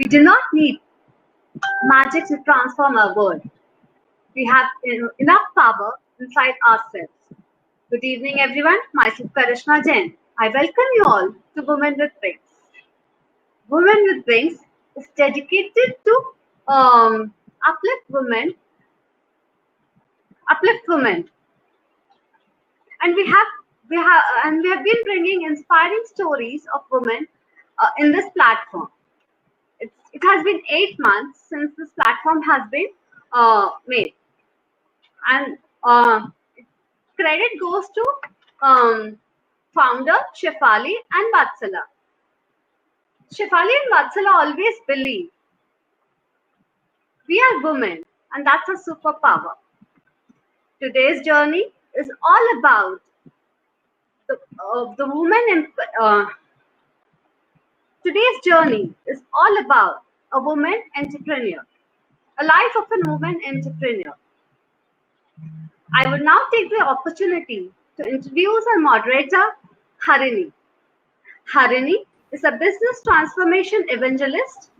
do not need magic to transform our world. We have enough power inside ourselves. Good evening, everyone. Myself, Karishma Jain. I welcome you all to Women with Wings. Women with Wings is dedicated to uplift women, and we have been bringing inspiring stories of women in this platform. It has been 8 months since this platform has been made, and credit goes to founder Shefali and Vatsala. Shefali and Vatsala always believe we are women, and that's a superpower. Today's journey is all about the woman. Today's journey is all about a woman entrepreneur, a life of a woman entrepreneur. I would now take the opportunity to introduce our moderator, Harini. Harini is a business transformation evangelist.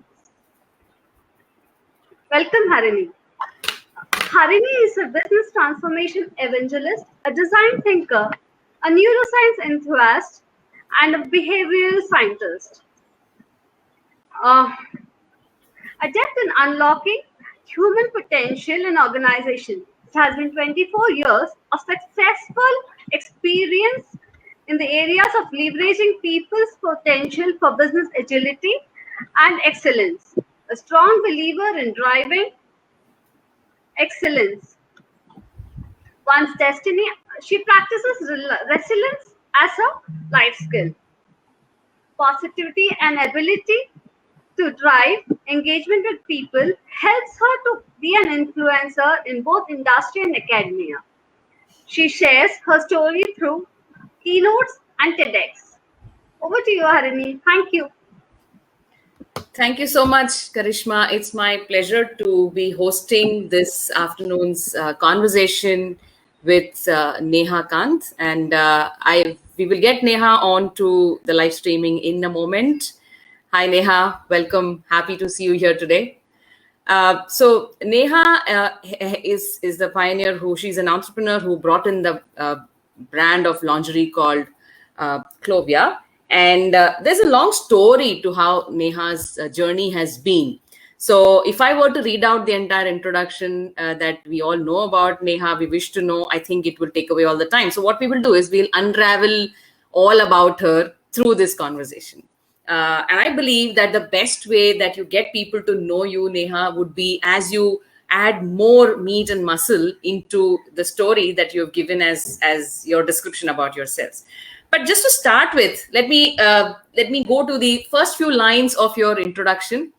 Welcome, Harini. Harini is a business transformation evangelist, a design thinker, a neuroscience enthusiast, and a behavioral scientist. Adept in unlocking human potential in organization. It has been 24 years of successful experience in the areas of leveraging people's potential for business agility and excellence. A strong believer in driving excellence. One's destiny, she practices resilience as a life skill. Positivity and ability to drive engagement with people helps her to be an influencer in both industry and academia. She shares her story through keynotes and TEDx. Over to you, Harini. Thank you. Thank you so much, Karishma. It's my pleasure to be hosting this afternoon's conversation with Neha Kant. And we will get Neha on to the live streaming in a moment. Hi, Neha. Welcome. Happy to see you here today. So Neha is the pioneer she's an entrepreneur who brought in the brand of lingerie called Clovia. And there's a long story to how Neha's journey has been. So if I were to read out the entire introduction that we all know about Neha, we wish to know, I think it will take away all the time. So what we will do is we'll unravel all about her through this conversation. And I believe that the best way that you get people to know you, Neha, would be as you add more meat and muscle into the story that you've given as your description about yourselves. But just to start with, let me go to the first few lines of your introduction.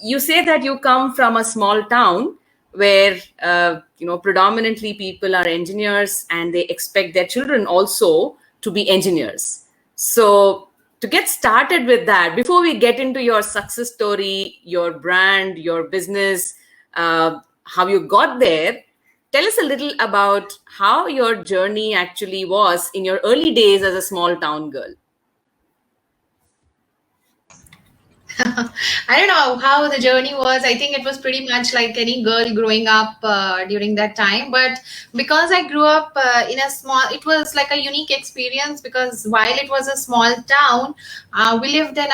You say that you come from a small town where predominantly people are engineers and they expect their children also to be engineers. So to get started with that, before we get into your success story, your brand, your business, how you got there, tell us a little about how your journey actually was in your early days as a small town girl. I don't know how the journey was. I think it was pretty much like any girl growing up during that time. But because I grew up in a small, it was like a unique experience because while it was a small town, we lived in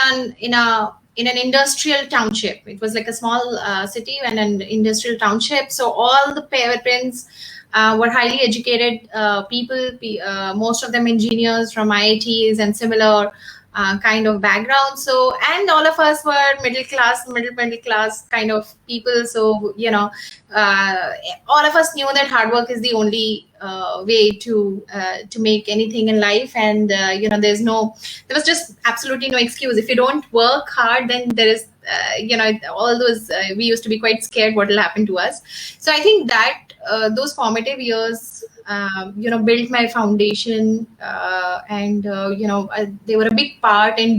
an industrial township. It was like a small city and an industrial township. So all the parents were highly educated people, most of them engineers from IITs and similar kind of background. So, and all of us were middle class kind of people. So, all of us knew that hard work is the only way to make anything in life. And, there was just absolutely no excuse. If you don't work hard, then there is, all those, we used to be quite scared what will happen to us. So I think that those formative years, built my foundation, and they were a big part in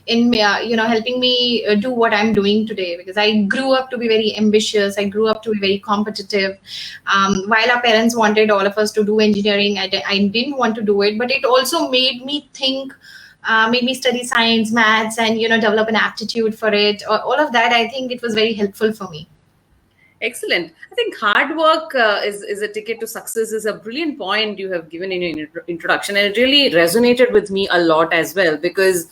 helping me do what I'm doing today, because I grew up to be very ambitious. I grew up to be very competitive. While our parents wanted all of us to do engineering, I didn't want to do it, but it also made me think made me study science, maths, and develop an aptitude for it. All of that, I think it was very helpful for me. Excellent. I think hard work is a ticket to success is a brilliant point you have given in your introduction, and it really resonated with me a lot as well, because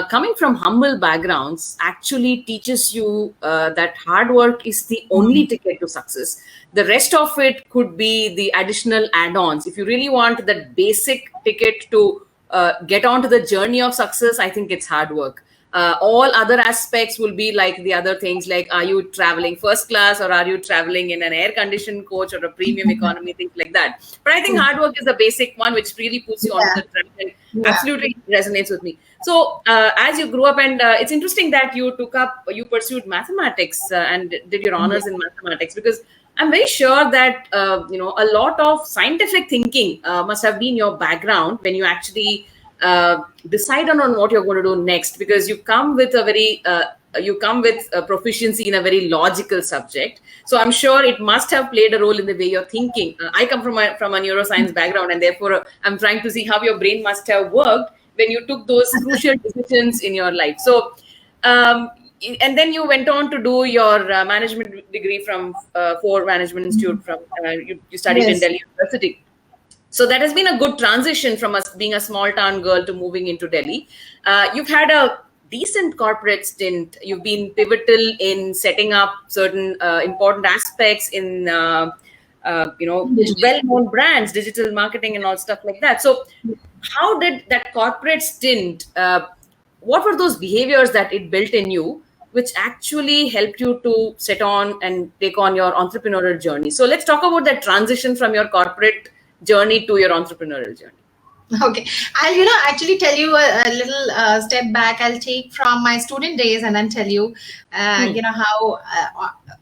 coming from humble backgrounds actually teaches you that hard work is the only ticket to success. The rest of it could be the additional add-ons. If you really want that basic ticket to get onto the journey of success, I think it's hard work. All other aspects will be like the other things, like are you traveling first class or are you traveling in an air-conditioned coach or a premium economy, things like that. But I think hard work is the basic one, which really puts you on the track and absolutely resonates with me. So as you grew up, and it's interesting that you pursued mathematics and did your honors in mathematics, because I'm very sure that a lot of scientific thinking must have been your background when you actually decide on what you're going to do next, because you come with a proficiency in a very logical subject. So I'm sure it must have played a role in the way you're thinking. I come from a neuroscience background, and therefore I'm trying to see how your brain must have worked when you took those crucial decisions in your life. So and then you went on to do your management degree from Ford Management Institute. From you studied in Delhi University. So that has been a good transition from us being a small town girl to moving into Delhi. You've had a decent corporate stint. You've been pivotal in setting up certain important aspects in well-known brands, digital marketing, and all stuff like that. So how did that corporate stint? What were those behaviors that it built in you, which actually helped you to set on and take on your entrepreneurial journey? So let's talk about that transition from your corporate journey to your entrepreneurial journey. Okay, I'll actually tell you a little step back. I'll take from my student days and then tell you how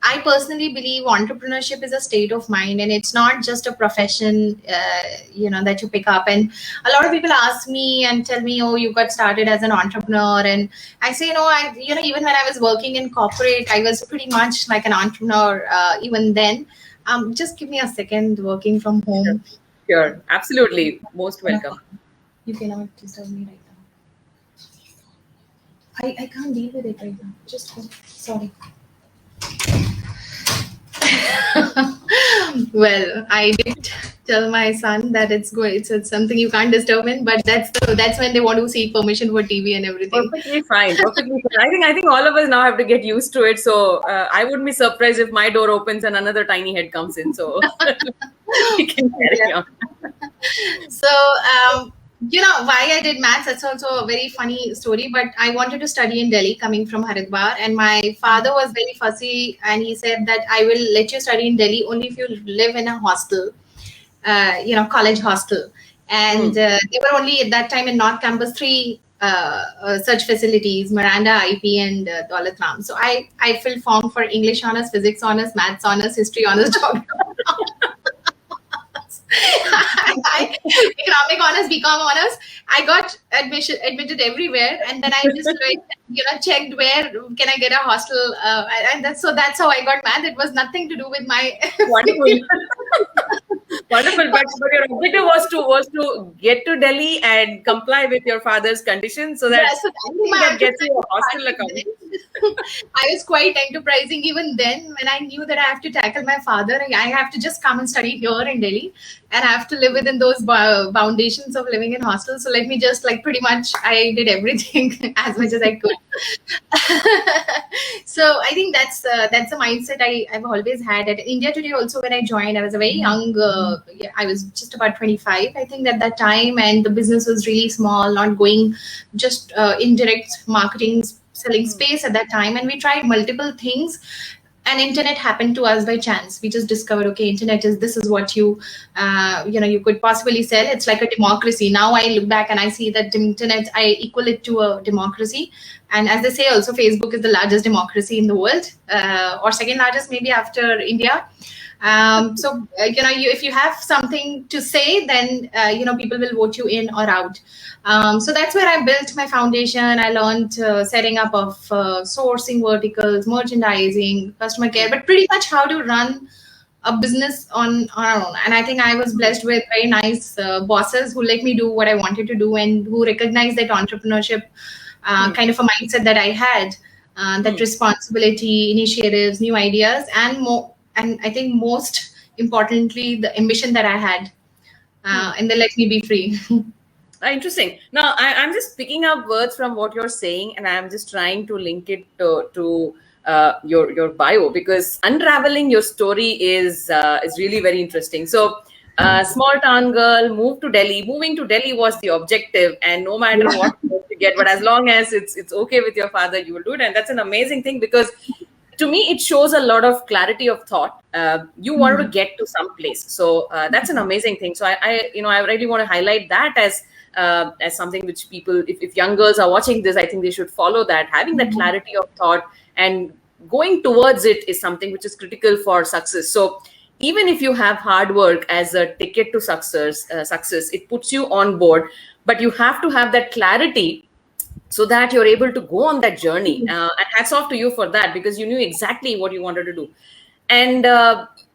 I personally believe entrepreneurship is a state of mind, and it's not just a profession that you pick up. And a lot of people ask me and tell me, oh, you got started as an entrepreneur, and I say no. Even when I was working in corporate, I was pretty much like an entrepreneur even then. Just give me a second. Working from home. Sure, absolutely. Most welcome. You cannot disturb me right now. I can't deal with it right now. Just hold. Sorry. Well, I did tell my son that it's something you can't disturb in, but that's when they want to seek permission for TV and everything. Perfectly fine. Perfectly fine. I think all of us now have to get used to it. So I wouldn't be surprised if my door opens and another tiny head comes in. So we can carry on. So why I did maths, that's also a very funny story, but I wanted to study in Delhi coming from Haridwar, and my father was very fussy, and he said that I will let you study in Delhi only if you live in a hostel, college hostel. And there were only at that time in North Campus 3 such facilities, Miranda, IP, and Daulat Ram. So I filled form for English honors, physics honors, maths honors, history honors, geography economic honors, BCom honors. I got admitted everywhere, and then I just checked where can I get a hostel, and that's how I got math. It was nothing to do with my wonderful. Wonderful, but your objective was to get to Delhi and comply with your father's conditions, so that gets you a hostel account. I was quite enterprising even then. When I knew that I have to tackle my father, I have to just come and study here in Delhi, and I have to live within those foundations of living in hostels. So let me just pretty much I did everything as much as I could. So I think that's the mindset I've always had. At India Today also, when I joined, I was a very young. I was just about 25, I think, at that time, and the business was really small, not going just indirect marketing, selling space at that time, and we tried multiple things. And internet happened to us by chance. We just discovered, okay, internet this is what you could possibly sell. It's like a democracy. Now I look back and I see that the internet, I equal it to a democracy. And as they say, also Facebook is the largest democracy in the world, or second largest maybe after India. So if you have something to say, then people will vote you in or out. So that's where I built my foundation. I learned setting up of sourcing verticals, merchandising, customer care, but pretty much how to run a business on our own. And I think I was blessed with very nice bosses who let me do what I wanted to do and who recognized that entrepreneurship kind of a mindset that I had, that responsibility, initiatives, new ideas, and more. And I think most importantly, the ambition that I had, and they let me be free. Interesting. Now, I'm just picking up words from what you're saying, and I'm just trying to link it to your bio, because unraveling your story is really very interesting. So, small town girl moved to Delhi. Moving to Delhi was the objective, and no matter what you get, but as long as it's okay with your father, you will do it, and that's an amazing thing, because to me it shows a lot of clarity of thought. You wanted to get to some place, so that's an amazing thing. So I really want to highlight that as something which people, if young girls are watching this, I think they should follow that. Having that clarity of thought and going towards it is something which is critical for success. So even if you have hard work as a ticket to success, it puts you on board, but you have to have that clarity so that you're able to go on that journey. And hats off to you for that, because you knew exactly what you wanted to do. And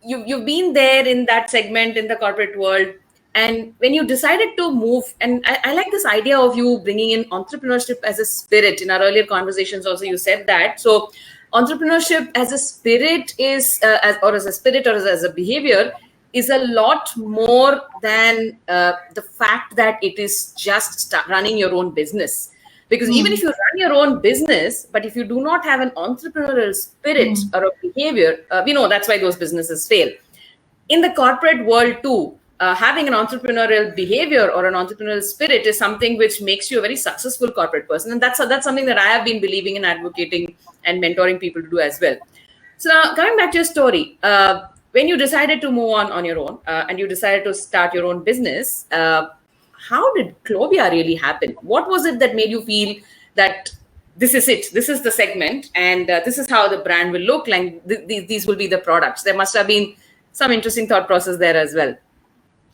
you've been there in that segment in the corporate world. And when you decided to move, and I like this idea of you bringing in entrepreneurship as a spirit. In our earlier conversations also, you said that. So entrepreneurship as a spirit is, as a behavior, is a lot more than the fact that it is just running your own business. Because even if you run your own business, but if you do not have an entrepreneurial spirit or a behavior, we know that's why those businesses fail. In the corporate world too, having an entrepreneurial behavior or an entrepreneurial spirit is something which makes you a very successful corporate person. And that's something that I have been believing in, advocating and mentoring people to do as well. So now, coming back to your story, when you decided to move on your own and you decided to start your own business, how did Clovia really happen? What was it that made you feel that this is it, this is the segment, and this is how the brand will look like, these will be the products? There must have been some interesting thought process there as well.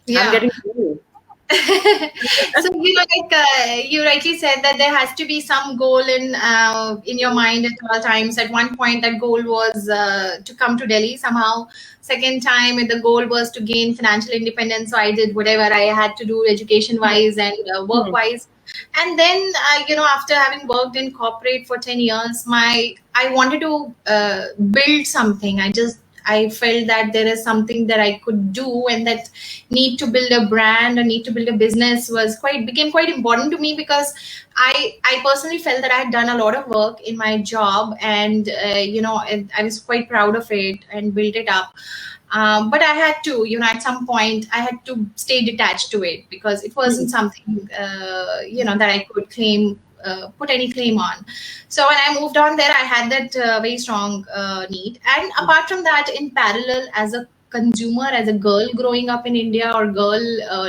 Yeah. I'm getting to you. So you rightly said that there has to be some goal in your mind at all times. At one point, that goal was to come to Delhi somehow. Second time, the goal was to gain financial independence. So I did whatever I had to do, education-wise and work-wise. And then, after having worked in corporate for 10 years, I wanted to build something. I felt that there is something that I could do, and that need to build a brand or need to build a business became quite important to me, because I personally felt that I had done a lot of work in my job, and I was quite proud of it and built it up. But I had to, at some point, I had to stay detached to it, because it wasn't something, that I could put any claim on. So when I moved on there, I had that very strong need. And apart from that, in parallel, as a consumer, as a girl growing up in India or girl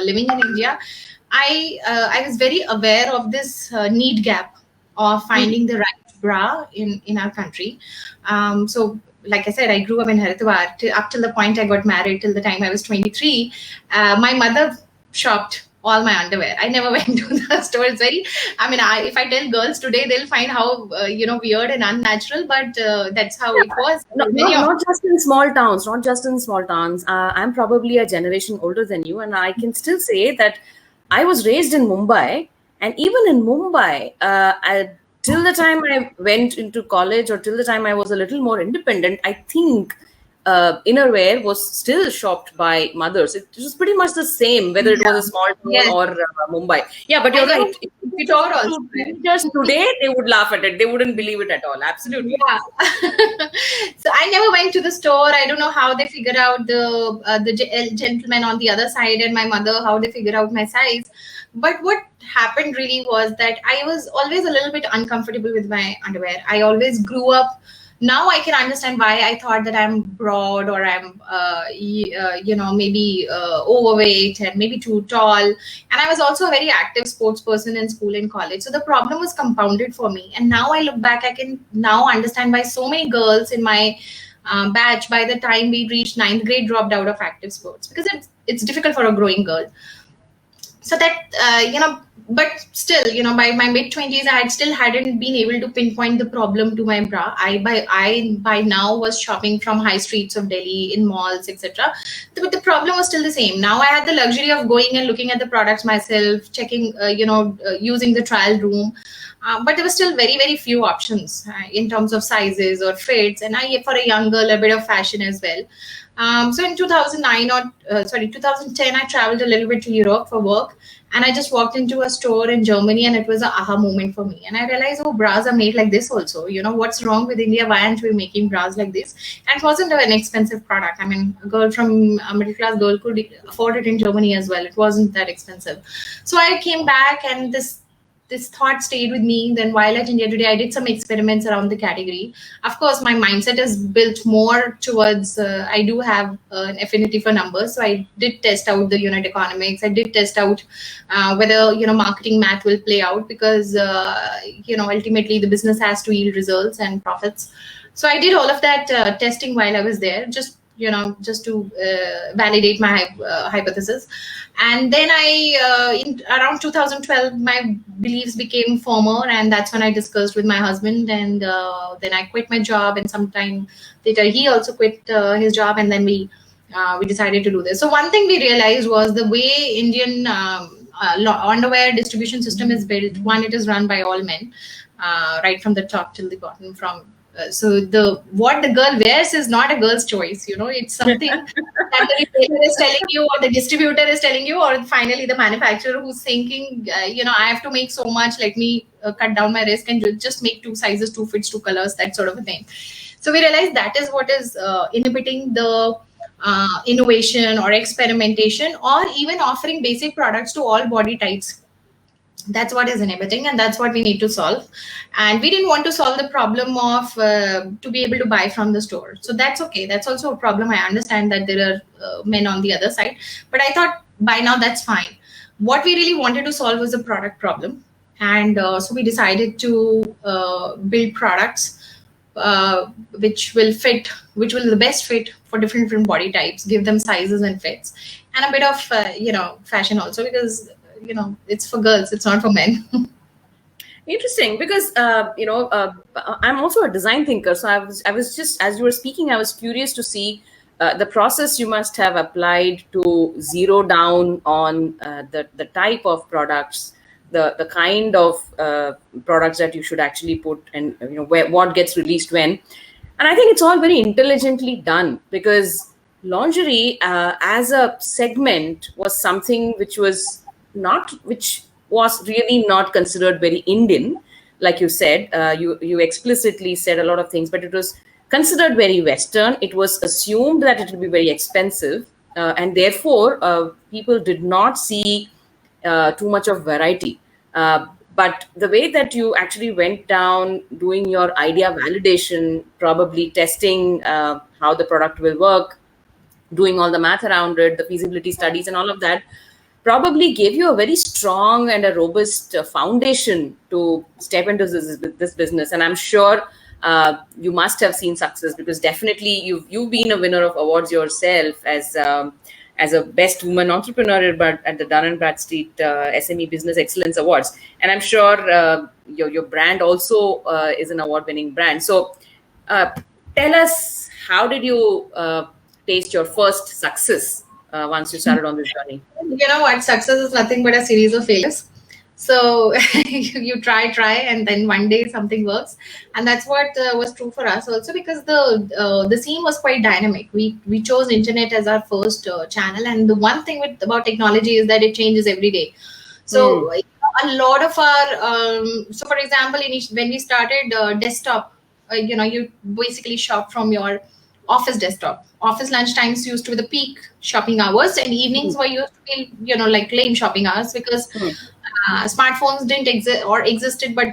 living in India, I was very aware of this need gap of finding the right bra in our country. So like I said, I grew up in Haridwar up till the point I got married, till the time I was 23. My mother shopped all my underwear. I never went to the store. It's if I tell girls today, they'll find how, weird and unnatural, but that's how it was. Not just in small towns. I'm probably a generation older than you, and I can still say that I was raised in Mumbai, and even in Mumbai, till the time I went into college or till the time I was a little more independent, I think innerwear was still shopped by mothers. It was pretty much the same, whether it was a small town or Mumbai. Yeah, but you're right. Just today, they would laugh at it. They wouldn't believe it at all. Absolutely. Yeah. So I never went to the store. I don't know how they figured out the gentleman on the other side and my mother, how they figured out my size. But what happened really was that I was always a little bit uncomfortable with my underwear. I always grew up. Now I can understand why I thought that I'm broad, or I'm, maybe overweight and maybe too tall. And I was also a very active sports person in school and college. So the problem was compounded for me. And now I look back, I can now understand why so many girls in my batch, by the time we reached 9th grade, dropped out of active sports, because it's difficult for a growing girl. So that, but still, by my mid 20s, I still hadn't been able to pinpoint the problem to my bra. I by now was shopping from high streets of Delhi, in malls, etc. But the problem was still the same. Now I had the luxury of going and looking at the products myself, checking, using the trial room. But there were still very, very few options in terms of sizes or fits, and for a young girl, a bit of fashion as well. So in 2010, I traveled a little bit to Europe for work, and I just walked into a store in Germany, and it was an aha moment for me. And I realized, oh, bras are made like this also. What's wrong with India? Why aren't we making bras like this? And it wasn't an expensive product. I mean, a middle class girl could afford it in Germany as well. It wasn't that expensive. So I came back, and this thought stayed with me. Then while at India Today, I did some experiments around the category. Of course, my mindset is built more towards, I do have an affinity for numbers. So I did test out the unit economics. I did test out whether, marketing math will play out, because, ultimately the business has to yield results and profits. So I did all of that testing while I was there, just to validate my hypothesis. And then in around 2012, my beliefs became firmer, and that's when I discussed with my husband. And then I quit my job, and sometime later he also quit his job, and then we decided to do this. So one thing we realized was the way Indian underwear distribution system is built. One, it is run by all men, right from the top till the bottom. So what the girl wears is not a girl's choice. It's something that the retailer is telling you, or the distributor is telling you, or finally the manufacturer who's thinking, I have to make so much. Let me cut down my risk and just make 2 sizes, 2 fits, 2 colors, that sort of a thing. So we realized that is what is inhibiting the innovation or experimentation, or even offering basic products to all body types. That's what is inhibiting, and that's what we need to solve. And we didn't want to solve the problem of to be able to buy from the store. So that's okay. That's also a problem. I understand that there are men on the other side, but I thought by now that's fine. What we really wanted to solve was a product problem. And so we decided to build products which will the best fit for different body types, give them sizes and fits, and a bit of fashion also, because it's for girls, it's not for men. Interesting, because I'm also a design thinker. So I was just, as you were speaking, I was curious to see the process you must have applied to zero down on the type of products, the kind of products that you should actually put, and what gets released when. And I think it's all very intelligently done, because lingerie as a segment was something which was really not considered very Indian. Like you said, you explicitly said a lot of things, but it was considered very Western. It was assumed that it would be very expensive, and therefore people did not see too much of variety. But the way that you actually went down doing your idea validation, probably testing how the product will work, doing all the math around it, the feasibility studies and all of that, probably gave you a very strong and a robust foundation to step into this business. And I'm sure you must have seen success, because definitely you've been a winner of awards yourself as a best woman entrepreneur, but at the Dun & Bradstreet SME Business Excellence Awards. And I'm sure your brand also is an award-winning brand. So tell us, how did you taste your first success once you started on this journey? You know what? Success is nothing but a series of failures. So you try, and then one day something works, and that's what was true for us also, because the scene was quite dynamic. We chose internet as our first channel, and the one thing about technology is that it changes every day. So a lot of our so for example, when we started desktop, you basically shop from your office desktop. Office lunch times used to be the peak shopping hours, and evenings were used to be like lame shopping hours, because smartphones didn't exist, or existed, but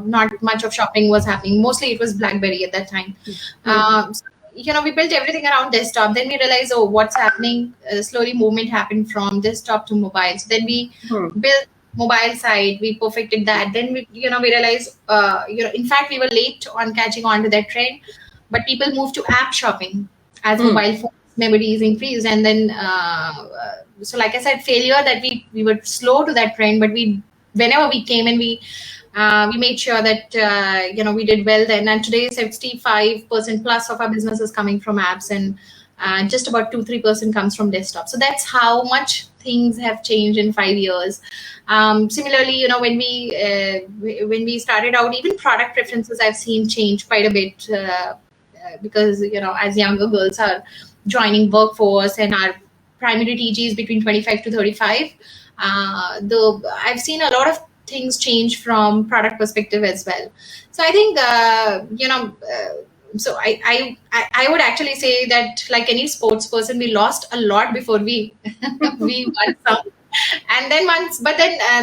not much of shopping was happening. Mostly it was BlackBerry at that time. So, we built everything around desktop. Then we realized, what's happening? Slowly movement happened from desktop to mobile. So then we built mobile side, we perfected that. Then we realized, in fact, we were late on catching on to that trend, but people moved to app shopping as mobile phone memories increased. And then so like I said, failure, that we were slow to that trend, but we whenever we came and we made sure that we did well then. And today 65% plus of our business is coming from apps, and just about 2-3% comes from desktop. So that's how much things have changed in 5 years. Similarly, when we started out, even product preferences I've seen change quite a bit, because as younger girls are joining workforce and our primary TG is between 25 to 35, I've seen a lot of things change from product perspective as well. So I think so I would actually say that, like any sports person, we lost a lot before we we won some. And then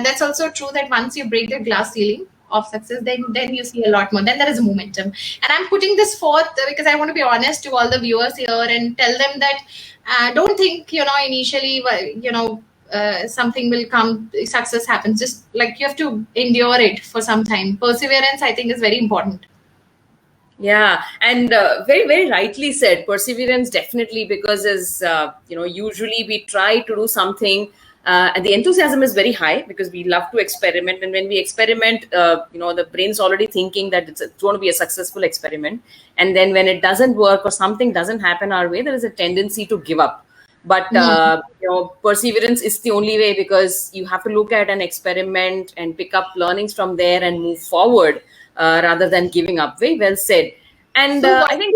that's also true that once you break the glass ceiling of success, then you see a lot more. Then there is a momentum. And I'm putting this forth because I want to be honest to all the viewers here and tell them that don't think initially something will come, success happens. Just like you have to endure it for some time. Perseverance, I think, is very important. Yeah, and very, very rightly said. Perseverance, definitely, because as usually we try to do something, and the enthusiasm is very high because we love to experiment. And when we experiment, the brain's already thinking that it's going to be a successful experiment. And then when it doesn't work or something doesn't happen our way, there is a tendency to give up. But perseverance is the only way, because you have to look at an experiment and pick up learnings from there and move forward. Rather than giving up. Very well said. And So I think...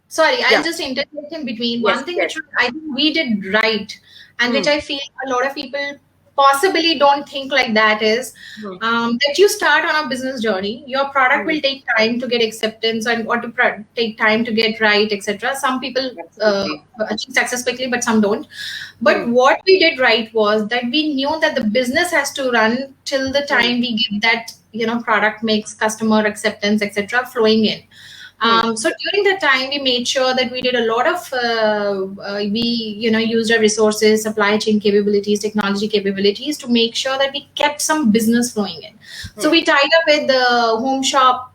Sorry, Yeah. I'll just interject in between. Yes, One thing yes. which I think we did right, and which I feel a lot of people possibly don't think like that, is that you start on a business journey. Your product will take time to get acceptance and or to take time to get right, etc. Some people achieve success quickly, but some don't. But what we did right was that we knew that the business has to run till the time we get that product makes customer acceptance, etc. flowing in. So during that time, we made sure that we did a lot of we used our resources, supply chain capabilities, technology capabilities to make sure that we kept some business flowing in. So we tied up with the home shop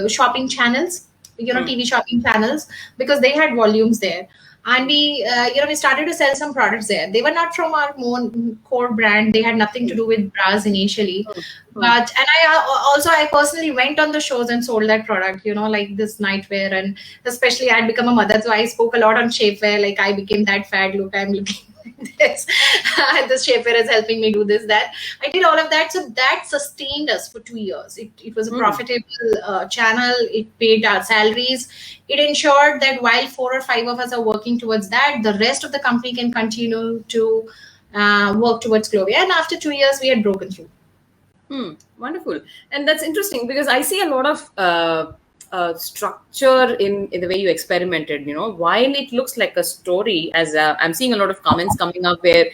shopping channels, TV shopping channels, because they had volumes there. And we started to sell some products there. They were not from our own core brand. They had nothing to do with bras initially. But I personally went on the shows and sold that product, like this nightwear. And especially I had become a mother, so I spoke a lot on shapewear. Like I became that fad. Look, I'm looking like this. This shapewear is helping me do this, that. I did all of that. So that sustained us for 2 years. It was a profitable channel. It paid our salaries. It ensured that while 4 or 5 of us are working towards that, the rest of the company can continue to work towards Clovia. And after 2 years, we had broken through. Wonderful. And that's interesting because I see a lot of structure in the way you experimented. While it looks like a story, as I'm seeing a lot of comments coming up where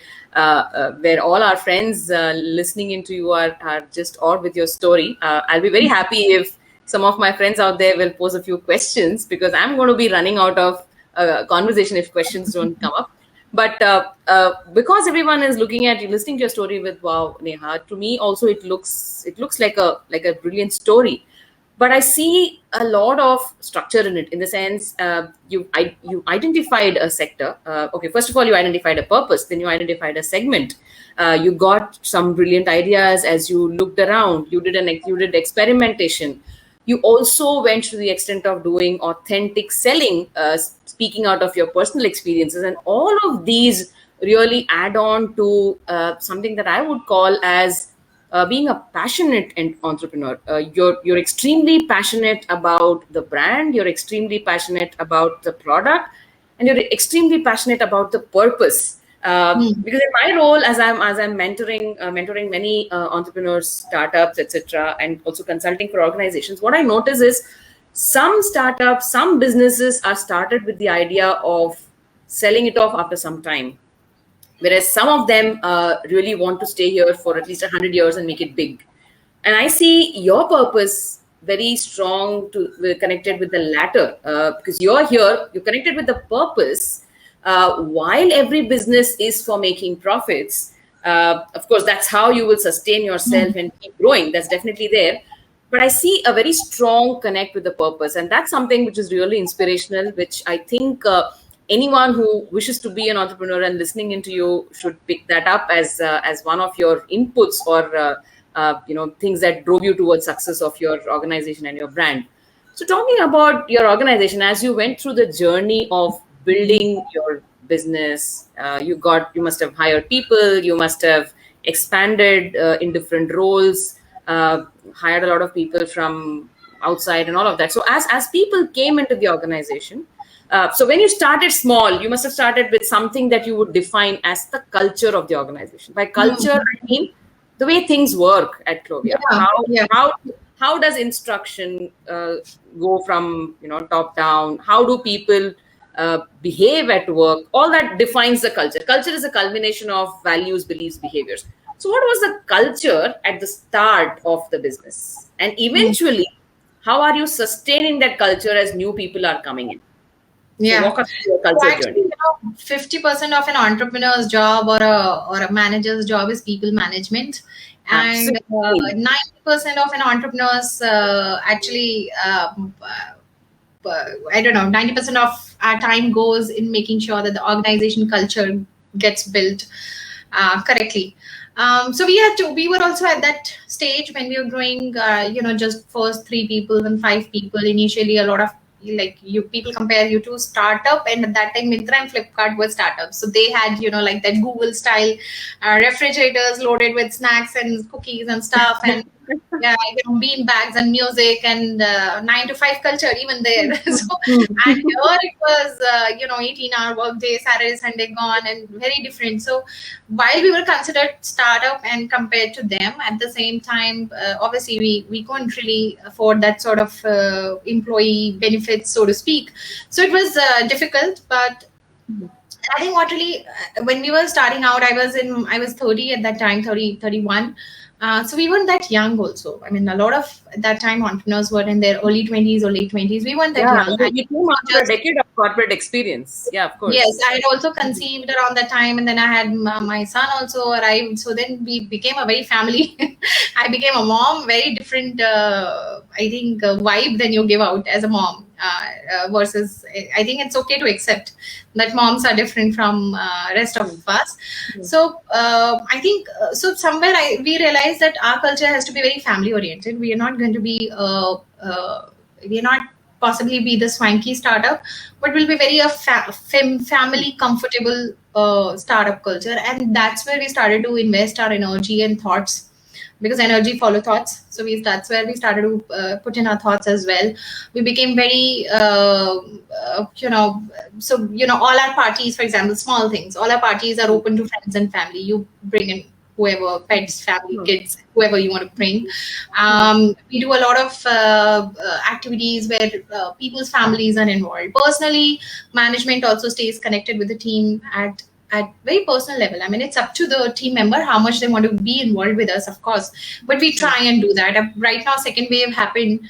all our friends listening into you are just awed with your story. I'll be very happy if some of my friends out there will pose a few questions, because I'm going to be running out of conversation if questions don't come up. But because everyone is looking at you, listening to your story with wow, Neha, to me also it looks like a brilliant story. But I see a lot of structure in it, in the sense you identified a sector. Okay, first of all, you identified a purpose, then you identified a segment. You got some brilliant ideas as you looked around. You did experimentation. You also went to the extent of doing authentic selling, speaking out of your personal experiences. And all of these really add on to something that I would call as being a passionate entrepreneur. You're extremely passionate about the brand. You're extremely passionate about the product. And you're extremely passionate about the purpose. Because in my role, as I'm mentoring many entrepreneurs, startups, etc., and also consulting for organizations, what I notice is some startups, some businesses are started with the idea of selling it off after some time, whereas some of them really want to stay here for at least 100 years and make it big. And I see your purpose very strong connected with the latter, because you're here, you're connected with the purpose. While every business is for making profits, of course, that's how you will sustain yourself and keep growing. That's definitely there. But I see a very strong connect with the purpose. And that's something which is really inspirational, which I think anyone who wishes to be an entrepreneur and listening into you should pick that up as one of your inputs or things that drove you towards success of your organization and your brand. So talking about your organization, as you went through the journey of building your business, you must have hired people, you must have expanded in different roles, hired a lot of people from outside and all of that. So as people came into the organization, so when you started small, you must have started with something that you would define as the culture of the organization. By culture, I mean the way things work at Clovia. How does instruction go from top down? How do people behave at work? All that defines the culture. Culture is a culmination of values, beliefs, behaviors. So what was the culture at the start of the business? And eventually, how are you sustaining that culture as new people are coming in? Yeah. So walk us through your culture journey. 50% of an entrepreneur's job or a manager's job is people management. And 90% of an entrepreneur's 90% of our time goes in making sure that the organization culture gets built correctly. So we were also at that stage when we were growing, just first 3 people and 5 people. Initially, a lot of people compare you to startup, and at that time Myntra and Flipkart were startups. So they had like that Google style refrigerators loaded with snacks and cookies and stuff, and bean bags and music and 9 to 5 culture even there. So and here it was 18-hour work day, Saturday, Sunday gone, and very different. So while we were considered startup and compared to them, at the same time, obviously we couldn't really afford that sort of employee benefits, so to speak. So it was difficult, but I think what really, when we were starting out, I was 30 at that time, 31. So we weren't that young also. I mean, a lot of that time entrepreneurs were in their early 20s or late 20s. We weren't that young. You came after a decade of corporate experience. Yeah, of course. Yes, I had also conceived around that time, and then I had my son also arrived. So then we became a very family. I became a mom, very different, vibe than you give out as a mom. Versus, I think it's okay to accept that moms are different from rest of us. So I think so somewhere we realized that our culture has to be very family oriented. We are not going to be we are not possibly be the swanky startup, but we'll be very family comfortable startup culture. And that's where we started to invest our energy and thoughts, because energy follow thoughts. So that's where we started to put in our thoughts as well. We became very, all our parties, for example, small things, all our parties are open to friends and family. You bring in whoever, pets, family, kids, whoever you want to bring. We do a lot of activities where people's families are involved. Personally, management also stays connected with the team at very personal level. I mean, it's up to the team member how much they want to be involved with us, of course. But we try and do that. Right now, second wave happened.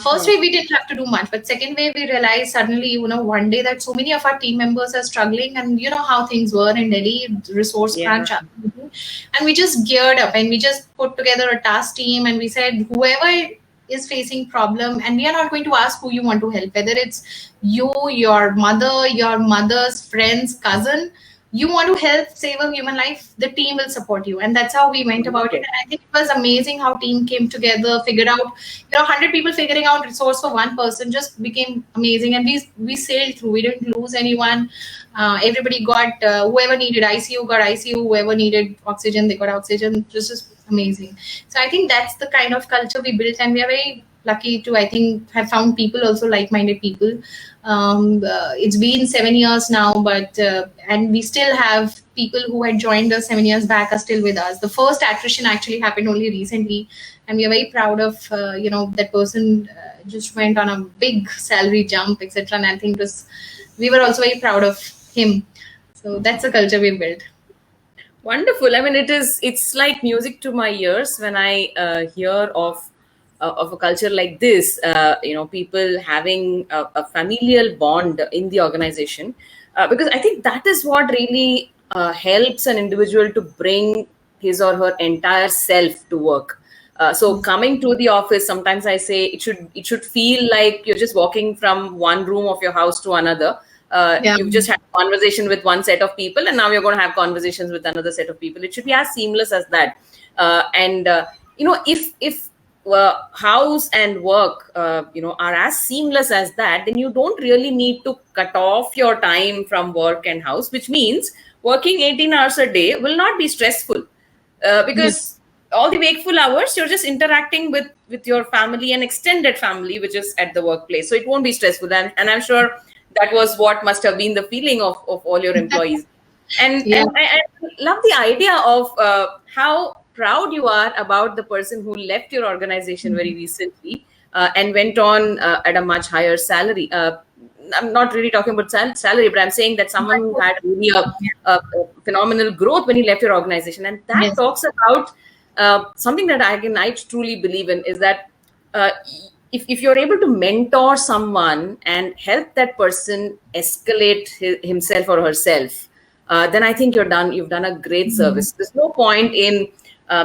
First wave, we didn't have to do much. But second wave, we realized suddenly, one day that so many of our team members are struggling. And you know how things were in Delhi, resource crunch. And we just geared up and we just put together a task team. And we said, whoever is facing problem, and we are not going to ask who you want to help, whether it's you, your mother's friends, cousin, you want to help save a human life, the team will support you. And that's how we went about it. And I think it was amazing how team came together, figured out, 100 people figuring out resource for one person just became amazing. And we sailed through, we didn't lose anyone. Everybody got, whoever needed ICU got ICU, whoever needed oxygen, they got oxygen. It was just amazing. So I think that's the kind of culture we built, and we are very lucky to, I think, have found people also like-minded people. It's been 7 years now, but and we still have people who had joined us 7 years back are still with us. The first attrition actually happened only recently, and we are very proud of that person just went on a big salary jump, etc. And I think we were also very proud of him. So that's the culture we built. Wonderful. I mean, it's like music to my ears when I hear of a culture like this, people having a familial bond in the organization, because I think that is what really helps an individual to bring his or her entire self to work. So coming to the office, sometimes I say it should feel like you're just walking from one room of your house to another, Yeah. You've just had a conversation with one set of people, and now you're going to have conversations with another set of people. It should be as seamless as that. If house and work, are as seamless as that, then you don't really need to cut off your time from work and house, which means working 18 hours a day will not be stressful, because all the wakeful hours you're just interacting with your family and extended family, which is at the workplace. So it won't be stressful. And I'm sure that was what must have been the feeling of all your employees. And I love the idea of how proud you are about the person who left your organization very recently and went on at a much higher salary. I'm not really talking about salary, but I'm saying that someone who had really a phenomenal growth when he left your organization. And that talks about something that I truly believe in, is that if you're able to mentor someone and help that person escalate himself or herself, then I think you've done a great service. There's no point in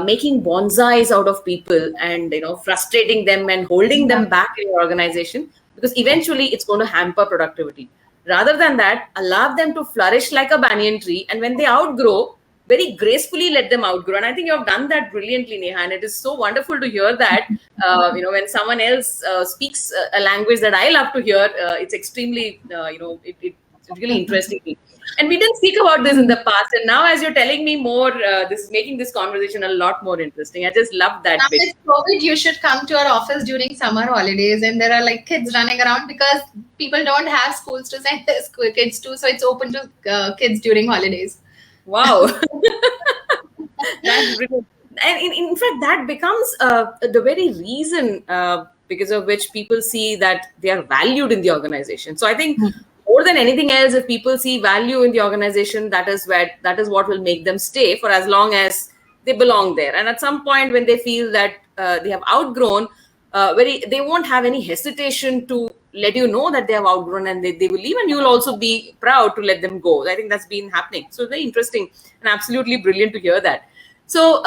making bonsais out of people and frustrating them and holding them back in your organization, because eventually it's going to hamper productivity. Rather than that, allow them to flourish like a banyan tree, and when they outgrow, very gracefully let them outgrow. And I think you've done that brilliantly, Neha, and it is so wonderful to hear that. When someone else speaks a language that I love to hear, it's extremely it's really interesting. And we didn't speak about this in the past, and now as you're telling me more, this is making this conversation a lot more interesting. I just love that now bit. with COVID, you should come to our office during summer holidays, and there are like kids running around because people don't have schools to send their kids to, so it's open to kids during holidays. Wow. That's brilliant. And in fact, that becomes the very reason because of which people see that they are valued in the organization. So I think more than anything else, if people see value in the organization, that is what will make them stay for as long as they belong there. And at some point when they feel that they have outgrown, they won't have any hesitation to let you know that they have outgrown, and they will leave, and you will also be proud to let them go. I think that's been happening. So very interesting and absolutely brilliant to hear that. So,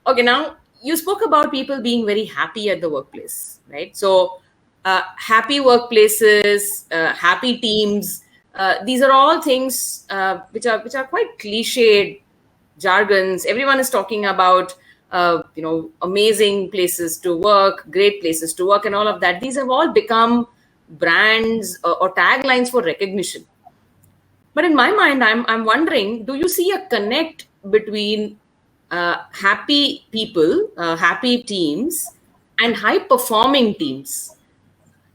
okay, now you spoke about people being very happy at the workplace, right? So happy workplaces, happy teams, these are all things which are quite cliched jargons. Everyone is talking about amazing places to work, great places to work, and all of that. These have all become brands or taglines for recognition. But in my mind, I'm wondering, do you see a connect between happy people, happy teams, and high performing teams?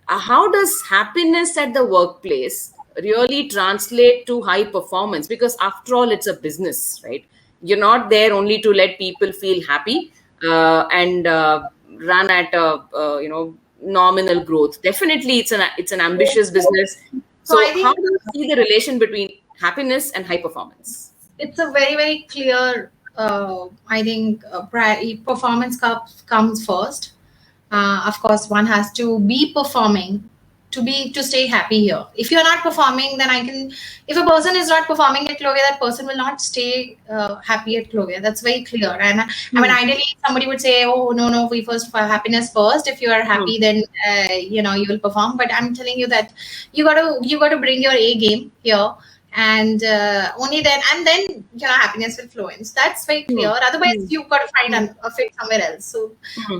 How does happiness at the workplace really translate to high performance? Because after all, it's a business, right? You're not there only to let people feel happy and run at a nominal growth. Definitely, it's an ambitious business. So how do you see the relation between happiness and high performance? It's a very, very clear. I think performance comes first. Of course, one has to be performing to stay happy here. If you're not performing, then if a person is not performing at Clovia, that person will not stay happy at Clovia. That's very clear. And I mean, ideally, somebody would say, oh, no, we first for happiness first. If you are happy, then, you will perform. But I'm telling you that you got to bring your A game here. And only then, happiness will flow in. So that's very clear. Otherwise, you've got to find a fit somewhere else. So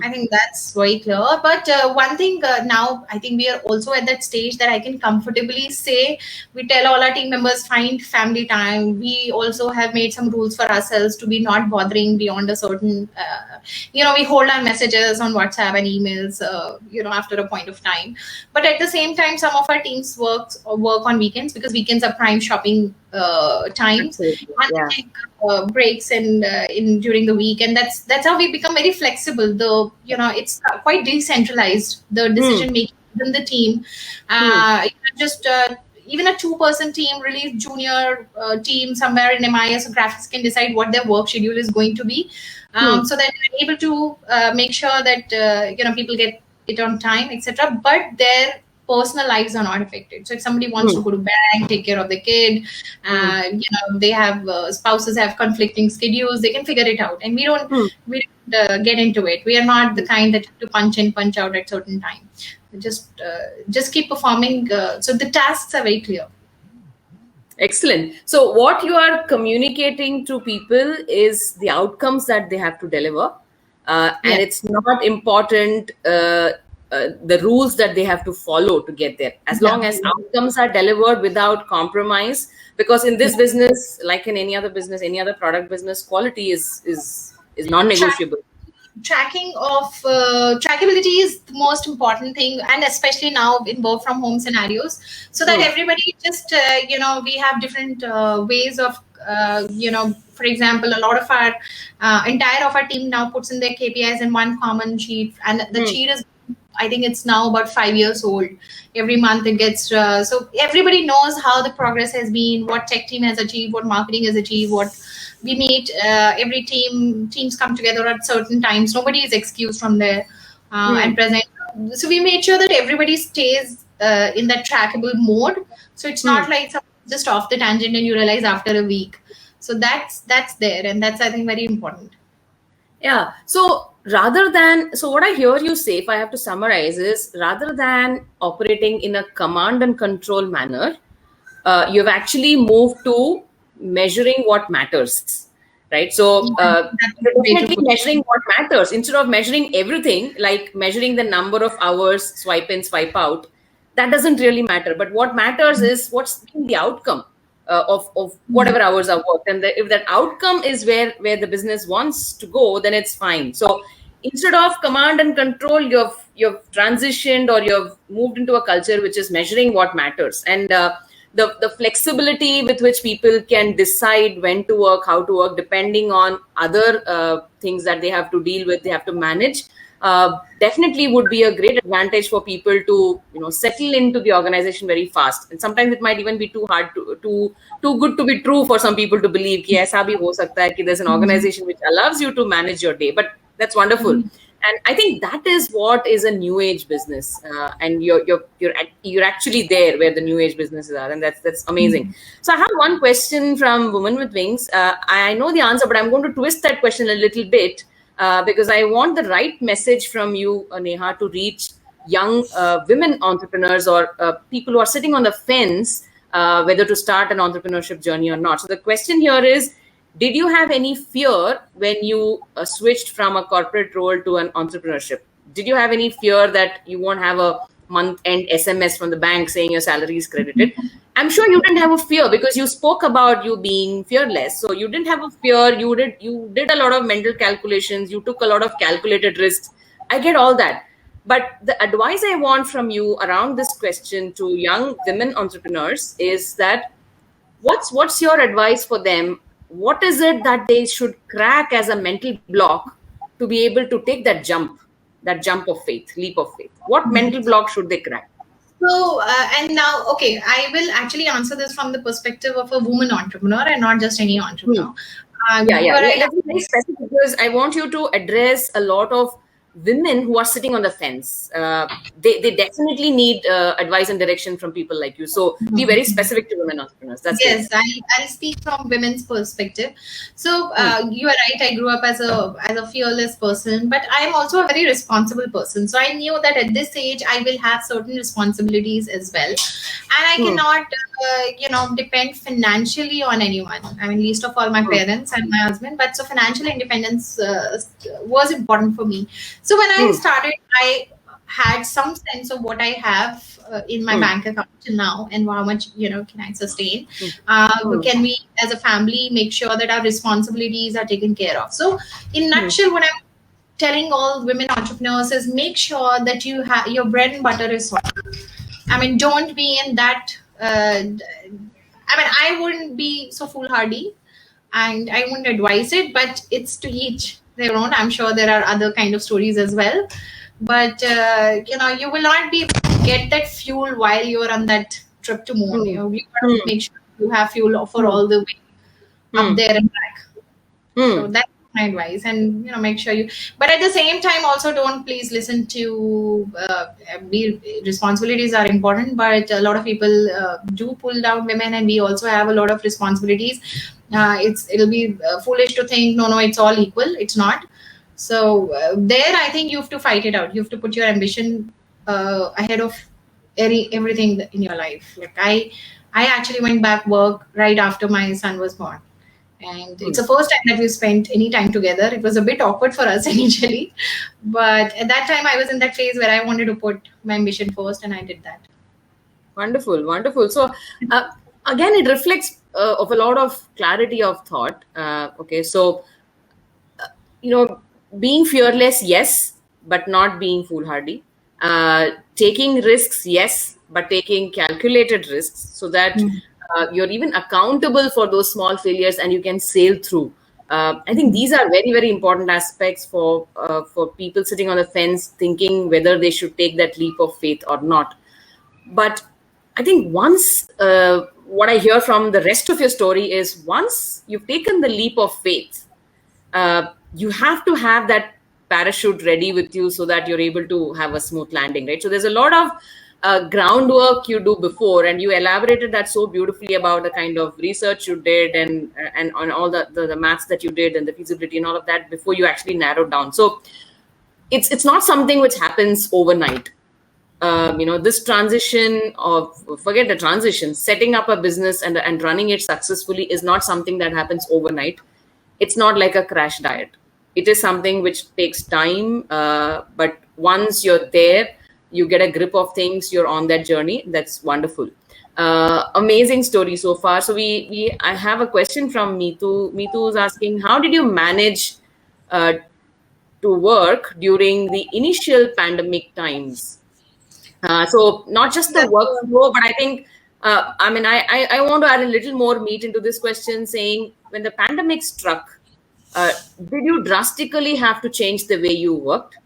I think that's very clear. But one thing now, I think we are also at that stage that I can comfortably say, we tell all our team members, find family time. We also have made some rules for ourselves to be not bothering beyond a certain, we hold our messages on WhatsApp and emails, after a point of time. But at the same time, some of our teams work on weekends, because weekends are prime shopping times, and take breaks and during the week, and that's how we become very flexible. It's quite decentralized, the decision making within the team. Even a 2-person team, really junior team somewhere in MIS or graphics can decide what their work schedule is going to be, so that they're able to make sure that people get it on time, etc. But their personal lives are not affected. So if somebody wants to go to bed, take care of the kid, they have spouses have conflicting schedules, they can figure it out, and we don't get into it. We are not the kind that have to punch in, punch out at certain time. Just keep performing. So the tasks are very clear. Excellent. So what you are communicating to people is the outcomes that they have to deliver. And it's not important the rules that they have to follow to get there, as long as outcomes are delivered without compromise. Because in this business, like in any other business, any other product business, quality is non-negotiable. Tracking of trackability is the most important thing, and especially now in work from home scenarios, so that everybody just we have different ways of for example, a lot of our entire of our team now puts in their KPIs in one common sheet, and the sheet is, I think it's now about 5 years old. Every month it gets so everybody knows how the progress has been, what tech team has achieved, what marketing has achieved, what we meet. Every teams come together at certain times. Nobody is excused from there and present. So we made sure that everybody stays in that trackable mode. So it's not like just off the tangent and you realize after a week. So that's there, and that's, I think, very important. Yeah. So what I hear you say, if I have to summarize, is rather than operating in a command and control manner, you've actually moved to measuring what matters, right? So definitely measuring what matters instead of measuring everything, like measuring the number of hours swipe in, swipe out. That doesn't really matter. But what matters is what's been the outcome of whatever hours are worked. And if that outcome is where the business wants to go, then it's fine. So instead of command and control, you've transitioned, or you've moved into a culture which is measuring what matters. And the flexibility with which people can decide when to work, how to work, depending on other things that they have to deal with, they have to manage, definitely would be a great advantage for people to settle into the organization very fast. And sometimes it might even be too good to be true for some people to believe कि ऐसा भी हो सकता है कि there's an organization which allows you to manage your day. But that's wonderful. And I think that is what is a new age business, and you're actually there where the new age businesses are, and that's amazing. So I have one question from Women with Wings. I know the answer, but I'm going to twist that question a little bit because I want the right message from you, Neha, to reach young women entrepreneurs or people who are sitting on the fence whether to start an entrepreneurship journey or not. So the question here is, did you have any fear when you switched from a corporate role to an entrepreneurship? Did you have any fear that you won't have a month-end SMS from the bank saying your salary is credited? I'm sure you didn't have a fear because you spoke about you being fearless. So you didn't have a fear. You did a lot of mental calculations. You took a lot of calculated risks. I get all that. But the advice I want from you around this question to young women entrepreneurs is that what's your advice for them? What is it that they should crack as a mental block to be able to take that jump of faith, leap of faith? What mental block should they crack? So, and now, okay, I will actually answer this from the perspective of a woman entrepreneur and not just any entrepreneur. Let's be very specific because I want you to address a lot of women who are sitting on the fence. They definitely need advice and direction from people like you. So be very specific to women entrepreneurs. That's yes, I'll speak from women's perspective. So you are right. I grew up as a fearless person, but I am also a very responsible person. So I knew that at this age I will have certain responsibilities as well, and I cannot depend financially on anyone. I mean, least of all my parents and my husband. But so financial independence was important for me. So when I started, I had some sense of what I have in my bank account till now and how much can I sustain. Can we as a family make sure that our responsibilities are taken care of? So in nutshell, what I'm telling all women entrepreneurs is make sure that you have your bread and butter is solid. I mean, don't be in that I wouldn't be so foolhardy and I wouldn't advise it, but it's to each their own. I'm sure there are other kind of stories as well, but you will not be able to get that fuel while you're on that trip to moon. You got to make sure you have fuel for all the way up there and back. So that's my advice, and make sure you. But at the same time, also don't please listen to. Responsibilities are important, but a lot of people do pull down women, and we also have a lot of responsibilities. It'll be foolish to think no, it's all equal. It's not. So there, I think you have to fight it out. You have to put your ambition ahead of everything in your life. Like I actually went back work right after my son was born. And it's the first time that we spent any time together. It was a bit awkward for us initially, but at that time I was in that phase where I wanted to put my ambition first, and I did that. Wonderful, wonderful. So again, it reflects of a lot of clarity of thought. Okay, so being fearless, yes, but not being foolhardy. Taking risks, yes, but taking calculated risks so that you're even accountable for those small failures and you can sail through. I think these are very, very important aspects for people sitting on the fence thinking whether they should take that leap of faith or not. But I think once what I hear from the rest of your story is once you've taken the leap of faith, you have to have that parachute ready with you so that you're able to have a smooth landing, right? So there's a lot of groundwork you do before, and you elaborated that so beautifully about the kind of research you did and on all the maths that you did and the feasibility and all of that before you actually narrowed down. So it's not something which happens overnight. This transition forget the transition, setting up a business and running it successfully is not something that happens overnight. It's not like a crash diet. It is something which takes time. But once you're there, you get a grip of things, you're on that journey. That's wonderful. Amazing story so far. So I have a question from Meetu. Meetu is asking, how did you manage to work during the initial pandemic times? So not just the workflow, but I think, I want to add a little more meat into this question, saying when the pandemic struck, did you drastically have to change the way you worked?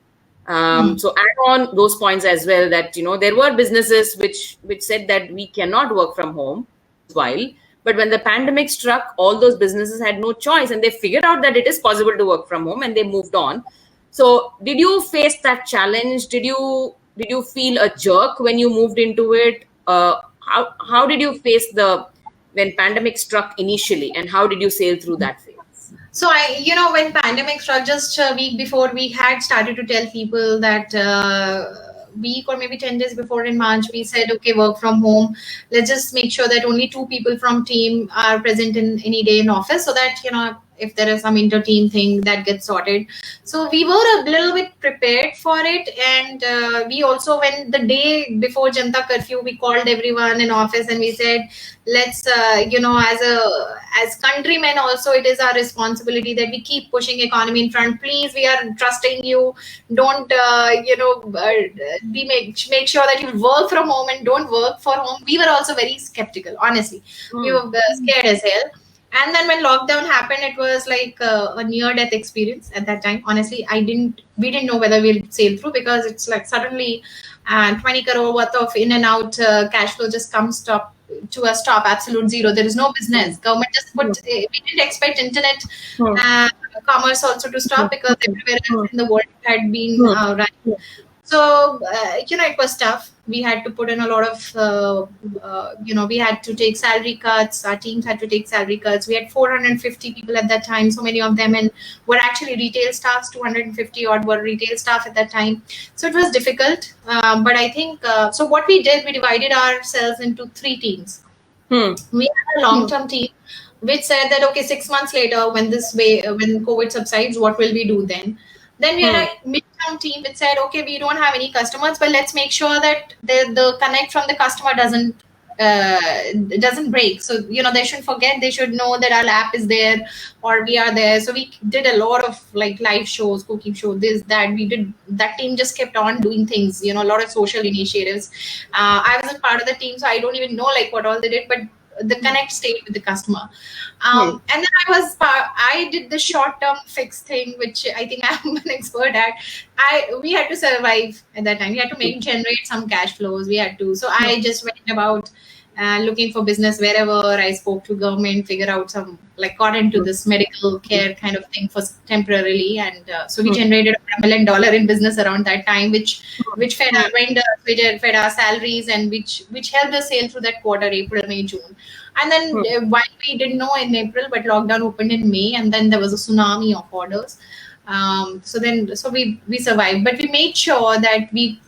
So add on those points as well that, there were businesses which said that we cannot work from home while, but when the pandemic struck, all those businesses had no choice and they figured out that it is possible to work from home and they moved on. So did you face that challenge? Did you feel a jerk when you moved into it? How did you face when pandemic struck initially, and how did you sail through that phase? So when pandemic struck, just a week before, we had started to tell people that week or maybe 10 days before in March, we said, okay, work from home. Let's just make sure that only 2 people from team are present in any day in office, so that, if there is some inter-team thing, that gets sorted. So we were a little bit prepared for it. And we also, when the day before Janata curfew, we called everyone in office and we said, let's, as countrymen also, it is our responsibility that we keep pushing economy in front. Please, we are trusting you. Don't, make sure that you work from home and don't work for home. We were also very skeptical, honestly. We were scared as hell. And then when lockdown happened, it was like a near-death experience at that time. Honestly, we didn't know whether we'll sail through, because it's like suddenly 20 crore worth of in and out cash flow just comes to a stop, absolute zero. There is no business. Government just put, we didn't expect internet commerce also to stop, because everywhere else in the world had been running. So, it was tough. We had to put in a lot of, we had to take salary cuts. Our teams had to take salary cuts. We had 450 people at that time. So many of them were actually retail staffs. 250 odd were retail staff at that time. So it was difficult. But I think, so what we did, we divided ourselves into 3 teams. We had a long-term team, which said that, okay, 6 months later, when COVID subsides, what will we do then? Then we had a mid-term team which said, okay, we don't have any customers, but let's make sure that the connect from the customer doesn't break. So, they should forget, they should know that our app is there or we are there. So we did a lot of like live shows, cooking shows, this, that. That team just kept on doing things, a lot of social initiatives. I wasn't part of the team, so I don't even know like what all they did, but the connect stayed with the customer. And then I did the short-term fix thing, which I think I'm an expert at. We had to survive at that time. We had to generate some cash flows. So I just went about looking for business wherever. I spoke to government, figure out some, like, got into this medical care kind of thing for temporarily. And so we generated $1 million in business around that time, which fed our vendors, which fed our salaries, and which helped us sail through that quarter, April, May, June. And then while we didn't know in April, but lockdown opened in May, and then there was a tsunami of orders. So we survived, but we made sure that we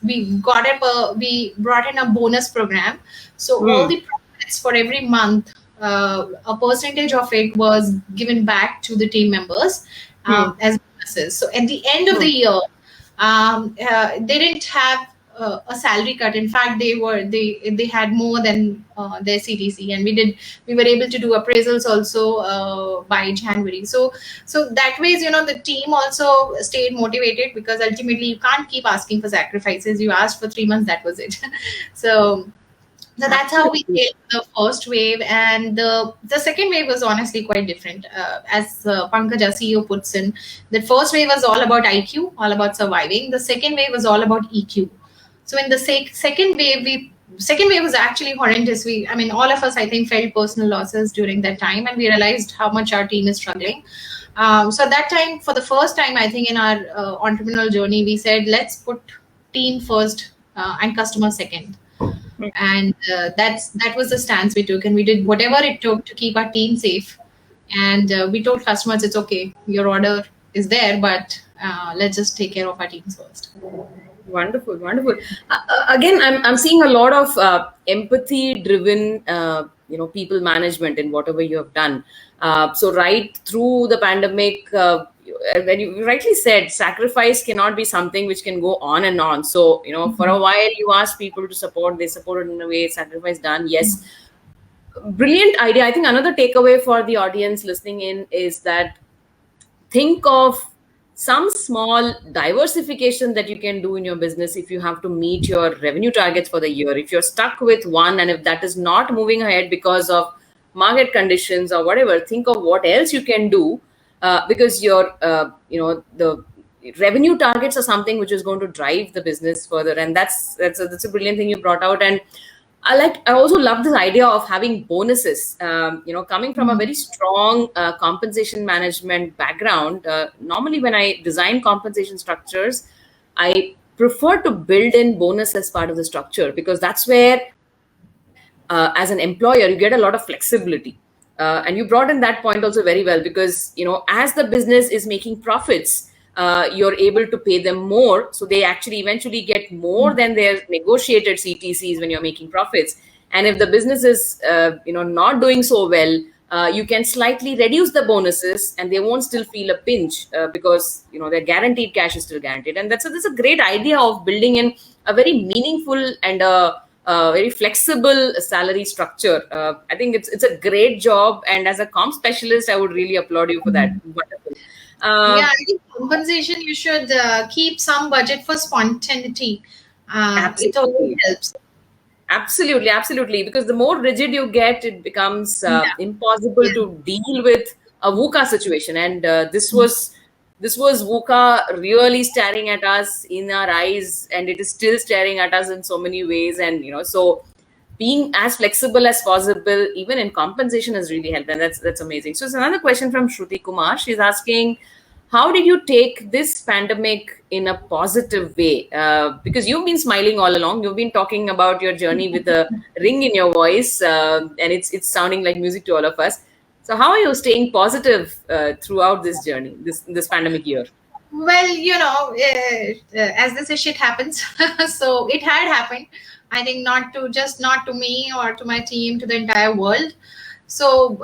brought in a bonus program. So all the profits for every month, a percentage of it was given back to the team members as bonuses. So at the end of the year, they didn't have a salary cut. In fact, they had more than their CTC, and we were able to do appraisals also by January. So that ways, the team also stayed motivated, because ultimately you can't keep asking for sacrifices. You asked for 3 months, that was it. So that's how we did the first wave, and the second wave was honestly quite different. As Pankaja, CEO, puts in, the first wave was all about IQ, all about surviving. The second wave was all about EQ. So in the second wave was actually horrendous. All of us, I think, felt personal losses during that time, and we realized how much our team is struggling. So at that time, for the first time, I think, in our entrepreneurial journey, we said, let's put team first and customer second. And that was the stance we took, and we did whatever it took to keep our team safe. And we told customers, it's okay, your order is there, but let's just take care of our teams first. Wonderful. Again, I'm seeing a lot of empathy-driven, people management in whatever you have done. So right through the pandemic, when you rightly said, sacrifice cannot be something which can go on and on. So, for a while you asked people to support, they supported in a way, sacrifice done. Yes. Brilliant idea. I think another takeaway for the audience listening in is that think of some small diversification that you can do in your business if you have to meet your revenue targets for the year. If you're stuck with one, and if that is not moving ahead because of market conditions or whatever, think of what else you can do, because your the revenue targets are something which is going to drive the business further. And that's a brilliant thing you brought out. And I also love this idea of having bonuses. Coming from a very strong compensation management background, normally when I design compensation structures, I prefer to build in bonus as part of the structure, because that's where, as an employer, you get a lot of flexibility. And you brought in that point also very well, because as the business is making profits, you're able to pay them more, so they actually eventually get more than their negotiated CTCs when you're making profits. And if the business is not doing so well, you can slightly reduce the bonuses, and they won't still feel a pinch, because their guaranteed cash is still guaranteed. And that's a great idea of building in a very meaningful and very flexible salary structure. I think it's a great job, and as a comp specialist, I would really applaud you for that. Wonderful. I think compensation, you should keep some budget for spontaneity. It always helps. Absolutely. Because the more rigid you get, it becomes impossible to deal with a VUCA situation. And this was VUCA really staring at us in our eyes, and it is still staring at us in so many ways. And so being as flexible as possible, even in compensation, has really helped, and that's amazing. So it's another question from Shruti Kumar. She's asking, how did you take this pandemic in a positive way? Because you've been smiling all along. You've been talking about your journey with a ring in your voice, and it's sounding like music to all of us. So how are you staying positive throughout this journey, this pandemic year? Well, as they say, shit happens. So it had happened. I think not to me or to my team, to the entire world. So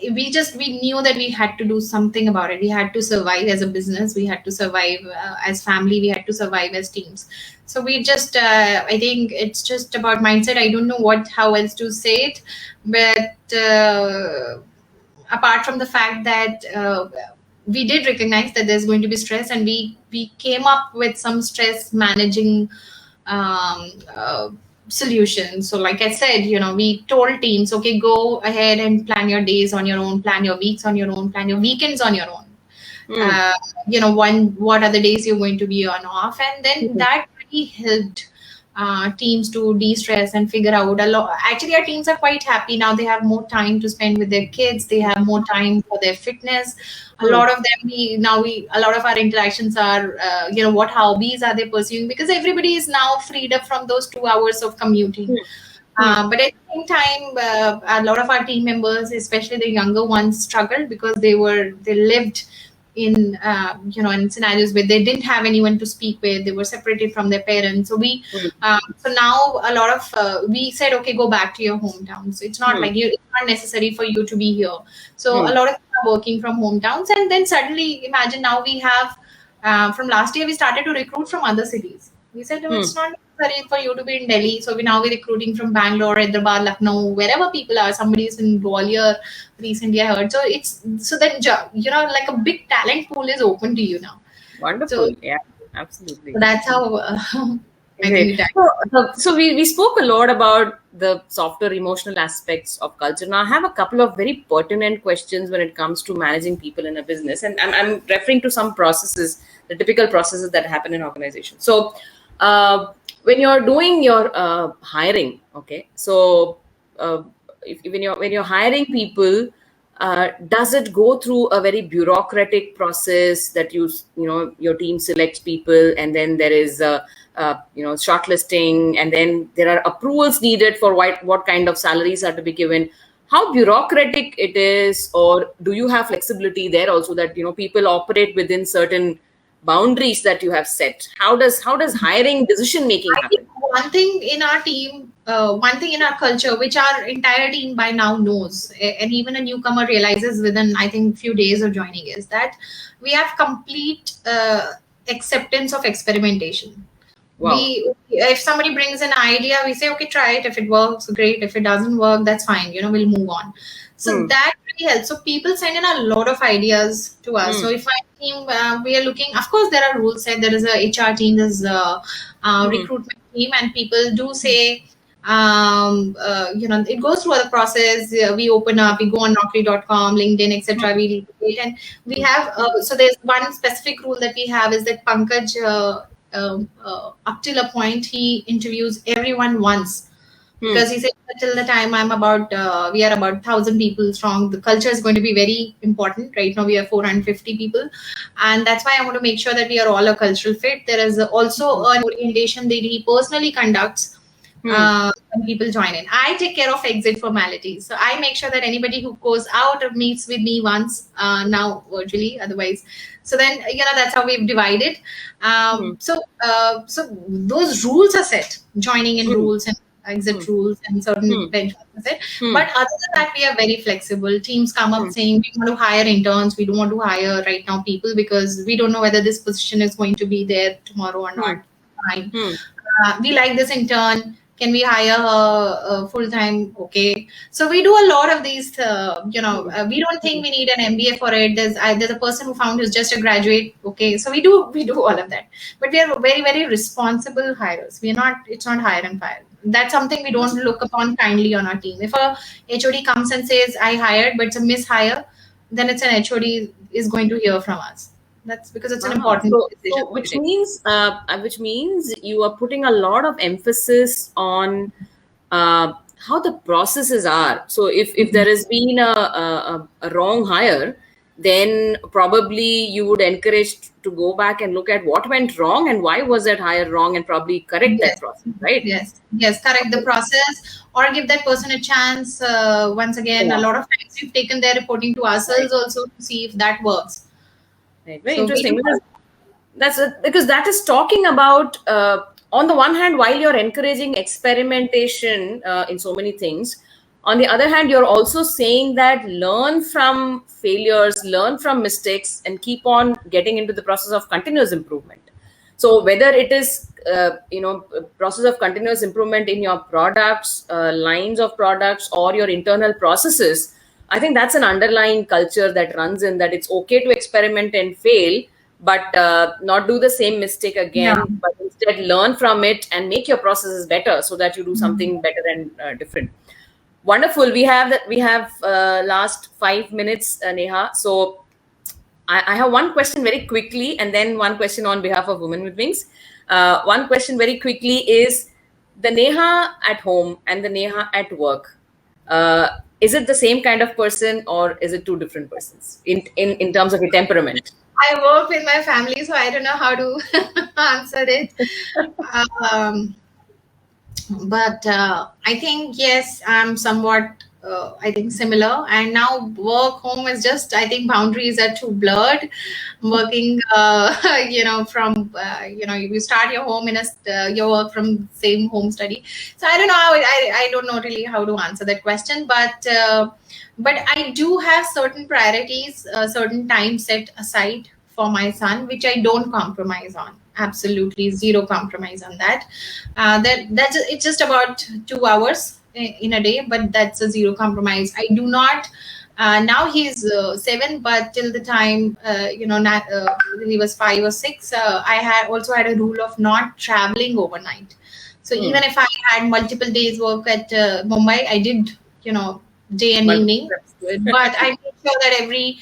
we knew that we had to do something about it. We had to survive as a business. We had to survive as family. We had to survive as teams. So we just, I think it's just about mindset. I don't know how else to say it, but apart from the fact that we did recognize that there's going to be stress, and we came up with some stress managing solutions. So like I said, we told teams, okay, go ahead and plan your days on your own, plan your weeks on your own, plan your weekends on your own. What are the days you're going to be on off, and then that really helped teams to de-stress and figure out a lot. Actually, our teams are quite happy now. They have more time to spend with their kids. They have more time for their fitness. A lot of them, a lot of our interactions are, what hobbies are they pursuing? Because everybody is now freed up from those 2 hours of commuting. But at the same time, a lot of our team members, especially the younger ones, struggled because they lived in in scenarios where they didn't have anyone to speak with, they were separated from their parents. So so now a lot of we said, okay, go back to your hometown. So it's not like it's not necessary for you to be here. So a lot of people are working from hometowns, and then suddenly imagine now we have from last year we started to recruit from other cities. We said, oh, it's not necessary for you to be in Delhi. So now we're recruiting from Bangalore, Hyderabad, Lucknow, wherever people are. Somebody's in Gwalior recently, I heard. So so then like a big talent pool is open to you now. Wonderful. Yeah, absolutely. So that's how I think so we spoke a lot about the softer emotional aspects of culture. Now I have a couple of very pertinent questions when it comes to managing people in a business, and I'm referring to some processes, the typical processes that happen in organizations. So when you're doing your hiring, okay, so when you're hiring people, does it go through a very bureaucratic process that your team selects people, and then there is shortlisting, and then there are approvals needed for what kind of salaries are to be given? How bureaucratic it is, or do you have flexibility there also that people operate within certain boundaries that you have set? How does hiring decision making happen? I think one thing in our team, one thing in our culture, which our entire team by now knows, and even a newcomer realizes within, I think, few days of joining, is that we have complete acceptance of experimentation. Wow. If somebody brings an idea, we say, okay, try it. If it works, great. If it doesn't work, that's fine. We'll move on. So that really helps. So people send in a lot of ideas to us. So if our team, we are looking, of course, there are rules set. There is a HR team, there's a recruitment team, and people do say, it goes through the process. We open up, we go on Naukri.com, LinkedIn, etc. And we have, so there's one specific rule that we have is that Pankaj, up till a point, he interviews everyone once, because he said till the time we are about 1,000 people strong, the culture is going to be very important. Right now we are 450 people, and that's why I want to make sure that we are all a cultural fit. There is also an orientation that he personally conducts when people join in. I take care of exit formalities, so I make sure that anybody who goes out or meets with me once, now virtually, otherwise. So then, that's how we've divided. So those rules are set, joining in rules and exit rules and certain benchmarks are set. But other than that, we are very flexible. Teams come up saying, we want to hire interns. We don't want to hire right now people because we don't know whether this position is going to be there tomorrow or not. Fine. We like this intern. Can we hire her full-time? Okay. So we do a lot of these, we don't think we need an MBA for it. There's a person who found who's just a graduate. Okay. So we do all of that. But we are very, very responsible hires. It's not hire and fire. That's something we don't look upon kindly on our team. If a HOD comes and says, I hired, but it's a mishire, then it's an HOD is going to hear from us. That's because it's an important decision. So which means you are putting a lot of emphasis on how the processes are. So if there has been a wrong hire, then probably you would encourage to go back and look at what went wrong and why was that hire wrong, and probably correct that process, right? Yes, correct the process, or give that person a chance. Once again, a lot of times we've taken their reporting to ourselves also to see if that works. Right. Very interesting, because that is talking about, on the one hand, while you're encouraging experimentation in so many things, on the other hand, you're also saying that learn from failures, learn from mistakes, and keep on getting into the process of continuous improvement. So whether it is, process of continuous improvement in your products, lines of products, or your internal processes, I think that's an underlying culture that runs in that it's okay to experiment and fail, but not do the same mistake again, but instead learn from it and make your processes better so that you do something better and different. Wonderful. We have last 5 minutes, Neha. So I have one question very quickly, and then one question on behalf of Women with Wings. One question very quickly is the Neha at home and the Neha at work. Is it the same kind of person, or is it two different persons in terms of your temperament? I work with my family, so I don't know how to answer it. But I think, yes, I'm somewhat I think similar. And now work home is just, I think boundaries are too blurred. Working, from you start your home in your work from same home study. So I don't know how I don't know really how to answer that question, but I do have certain priorities, certain time set aside for my son, which I don't compromise on. Absolutely zero compromise on that. That's it's just about 2 hours in a day, but that's a zero compromise. I do not. Now he's 7, but till the time he was 5 or 6, I had also had a rule of not traveling overnight. So even if I had multiple days work at Mumbai, I did day and evening, but I made sure that every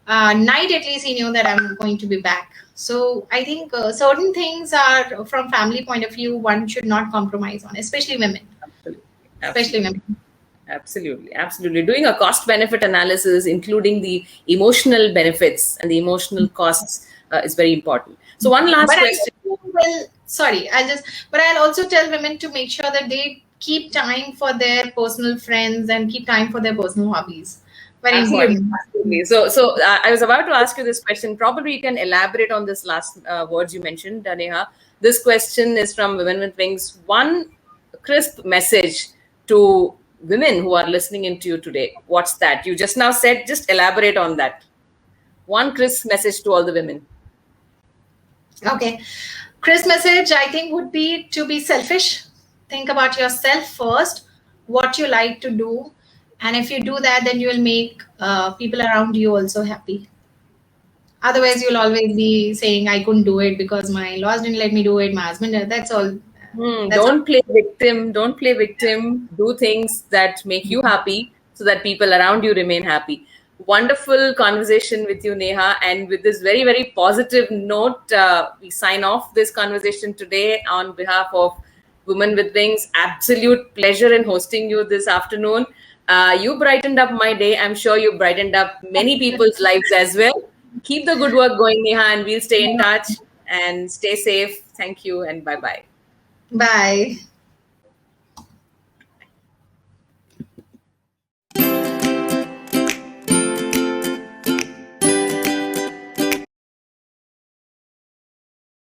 night at least he knew that I'm going to be back. So I think certain things are, from family point of view, one should not compromise on, especially women. Especially women. Absolutely. Doing a cost benefit analysis, including the emotional benefits and the emotional costs, is very important. So one last question. But I'll also tell women to make sure that they keep time for their personal friends and keep time for their personal hobbies. Very important. Absolutely. So I was about to ask you this question. Probably you can elaborate on this last words you mentioned, Neha. This question is from Women with Wings. One crisp message to women who are listening into you today. What's that? You just now said, just elaborate on that. One crisp message to all the women. Okay. Crisp message, I think, would be to be selfish. Think about yourself first, what you like to do. And if you do that, then you will make people around you also happy. Otherwise, you'll always be saying, I couldn't do it because my in-laws didn't let me do it. My husband, that's all. Don't play victim. Don't play victim. Do things that make you happy so that people around you remain happy. Wonderful conversation with you, Neha. And with this very, very positive note, we sign off this conversation today on behalf of Women with Wings. Absolute pleasure in hosting you this afternoon. You brightened up my day. I'm sure you brightened up many people's lives as well. Keep the good work going, Neha, and we'll stay in touch and stay safe. Thank you and bye-bye. Bye.